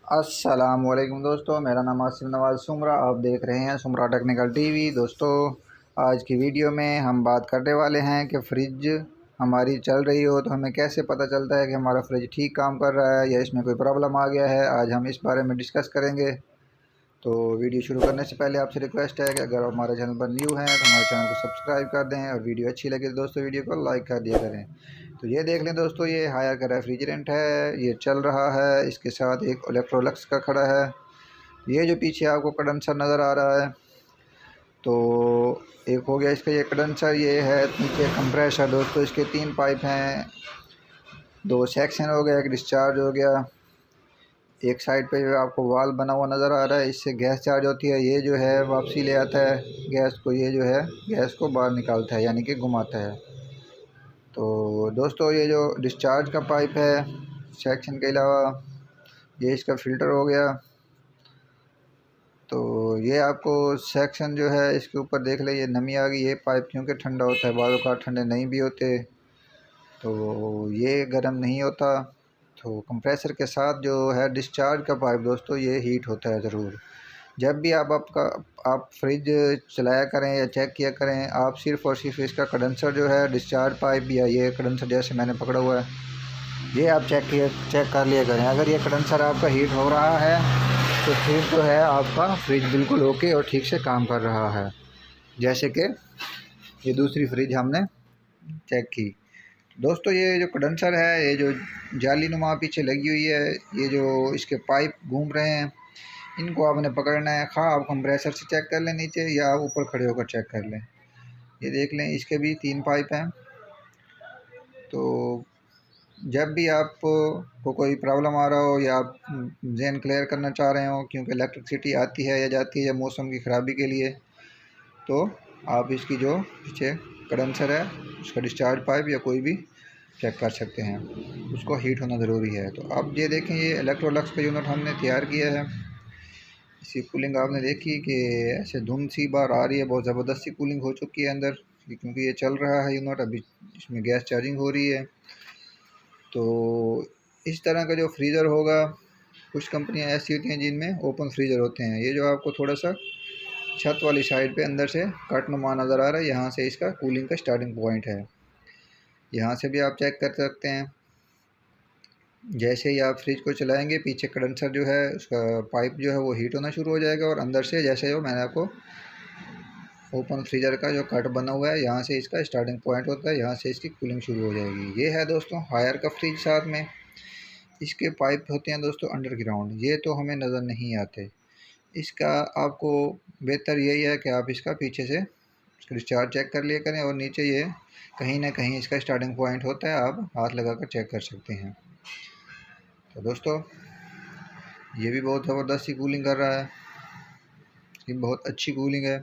अस्सलामुअलैकुम दोस्तों, मेरा नाम आसिफ नवाज़ सुमरा। आप देख रहे हैं सुमरा टेक्निकल टीवी। दोस्तों, आज की वीडियो में हम बात करने वाले हैं कि फ़्रिज हमारी चल रही हो तो हमें कैसे पता चलता है कि हमारा फ्रिज ठीक काम कर रहा है या इसमें कोई प्रॉब्लम आ गया है। आज हम इस बारे में डिस्कस करेंगे। तो वीडियो शुरू करने से पहले आपसे रिक्वेस्ट है कि अगर आप हमारे चैनल पर न्यू हैं तो हमारे चैनल को सब्सक्राइब कर दें और वीडियो अच्छी लगे तो दोस्तों वीडियो को लाइक कर दिया करें। तो ये देख लें दोस्तों, ये हायर का रेफ्रिजरेंट है, ये चल रहा है। इसके साथ एक इलेक्ट्रोलक्स का खड़ा है। ये जो पीछे आपको कंडेंसर नज़र आ रहा है, तो एक हो गया इसका ये कंडेंसर। ये है नीचे कंप्रेसर। दोस्तों, इसके 3 पाइप हैं, 2 सेक्शन हो गया, एक डिस्चार्ज हो गया। एक साइड पे जो आपको वाल्व बना हुआ नज़र आ रहा है, इससे गैस चार्ज होती है। ये जो है वापसी ले आता है गैस को, ये जो है गैस को बाहर निकालता है, यानी कि घुमाता है। तो दोस्तों, ये जो डिस्चार्ज का पाइप है सेक्शन के अलावा, ये इसका फ़िल्टर हो गया। तो ये आपको सेक्शन जो है इसके ऊपर देख ले, ये नमी आ गई। ये पाइप क्योंकि ठंडा होता है, बाज़ औक़ात ठंडे नहीं भी होते, तो ये गर्म नहीं होता। तो कंप्रेसर के साथ जो है डिस्चार्ज का पाइप दोस्तों, ये हीट होता है ज़रूर। जब भी आप फ्रिज चलाया करें या चेक किया करें, आप सिर्फ़ और सिर्फ इसका कंडेंसर जो है डिस्चार्ज पाइप या ये कंडेंसर जैसे मैंने पकड़ा हुआ है, ये आप चेक कर लिया करें। अगर ये कंडेंसर आपका हीट हो रहा है तो फिर तो है आपका फ्रिज बिल्कुल ओके और ठीक से काम कर रहा है। जैसे कि ये दूसरी फ्रिज हमने चेक की। दोस्तों, ये जो कंडेंसर है, ये जो जाली नुमा पीछे लगी हुई है, ये जो इसके पाइप घूम रहे हैं, इनको आपने पकड़ना है। ख़ास आप कंप्रेसर से चेक कर लें नीचे, या आप ऊपर खड़े होकर चेक कर लें। ये देख लें, इसके भी 3 पाइप हैं। तो जब भी आपको कोई प्रॉब्लम आ रहा हो या आप ज़हन क्लियर करना चाह रहे हो, क्योंकि इलेक्ट्रिसिटी आती है या जाती है या मौसम की ख़राबी के लिए, तो आप इसकी जो पीछे कंडेंसर है उसका डिस्चार्ज पाइप या कोई भी चेक कर सकते हैं। उसको हीट होना ज़रूरी है। तो अब ये देखें, ये इलेक्ट्रोलक्स का यूनिट हमने तैयार किया है। इसकी कूलिंग आपने देखी कि ऐसे धुंध सी बार आ रही है, बहुत ज़बरदस्त सी कूलिंग हो चुकी है अंदर, क्योंकि ये चल रहा है यूनिट, अभी इसमें गैस चार्जिंग हो रही है। तो इस तरह का जो फ्रीज़र होगा, कुछ कंपनियां ऐसी होती हैं जिनमें ओपन फ्रीज़र होते हैं। ये जो आपको थोड़ा सा छत वाली साइड पे अंदर से कटनुमा नज़र आ रहा है, यहाँ से इसका कूलिंग का स्टार्टिंग पॉइंट है। यहाँ से भी आप चेक कर सकते हैं। जैसे ही आप फ्रिज को चलाएंगे, पीछे कंडेंसर जो है उसका पाइप जो है वो हीट होना शुरू हो जाएगा, और अंदर से जैसे जो मैंने आपको ओपन फ्रीज़र का जो कट बना हुआ है, यहाँ से इसका स्टार्टिंग पॉइंट होता है, यहाँ से इसकी कूलिंग शुरू हो जाएगी। ये है दोस्तों हायर का फ्रिज। साथ में इसके पाइप होते हैं दोस्तों अंडरग्राउंड, ये तो हमें नज़र नहीं आते। इसका आपको बेहतर यही है कि आप इसका पीछे से डिस्चार्ज चेक कर लिया करें, और नीचे ये कहीं ना कहीं इसका स्टार्टिंग पॉइंट होता है, आप हाथ लगा कर चेक कर सकते हैं। तो दोस्तों, ये भी बहुत ज़बरदस्त सी कूलिंग कर रहा है, ये बहुत अच्छी कूलिंग है।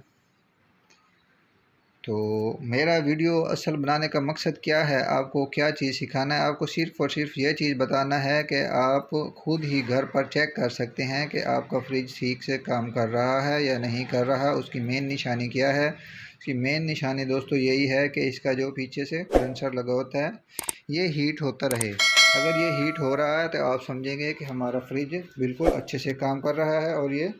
तो मेरा वीडियो असल बनाने का मकसद क्या है, आपको क्या चीज़ सिखाना है, आपको सिर्फ़ और सिर्फ ये चीज़ बताना है कि आप खुद ही घर पर चेक कर सकते हैं कि आपका फ्रिज ठीक से काम कर रहा है या नहीं कर रहा। उसकी मेन निशानी क्या है? उसकी मेन निशानी दोस्तों यही है कि इसका जो पीछे से कंडेंसर लगा होता है, ये हीट होता रहे। अगर ये हीट हो रहा है तो आप समझेंगे कि हमारा फ्रिज बिल्कुल अच्छे से काम कर रहा है और ये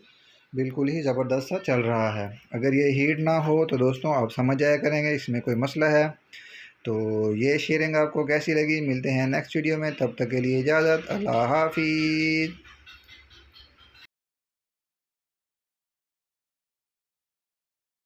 बिल्कुल ही ज़बरदस्त सा चल रहा है। अगर ये हीट ना हो तो दोस्तों आप समझ जाया करेंगे इसमें कोई मसला है। तो ये शेयरिंग आपको कैसी लगी? मिलते हैं नेक्स्ट वीडियो में, तब तक के लिए इजाज़त। अल्लाह हाफ़िज़।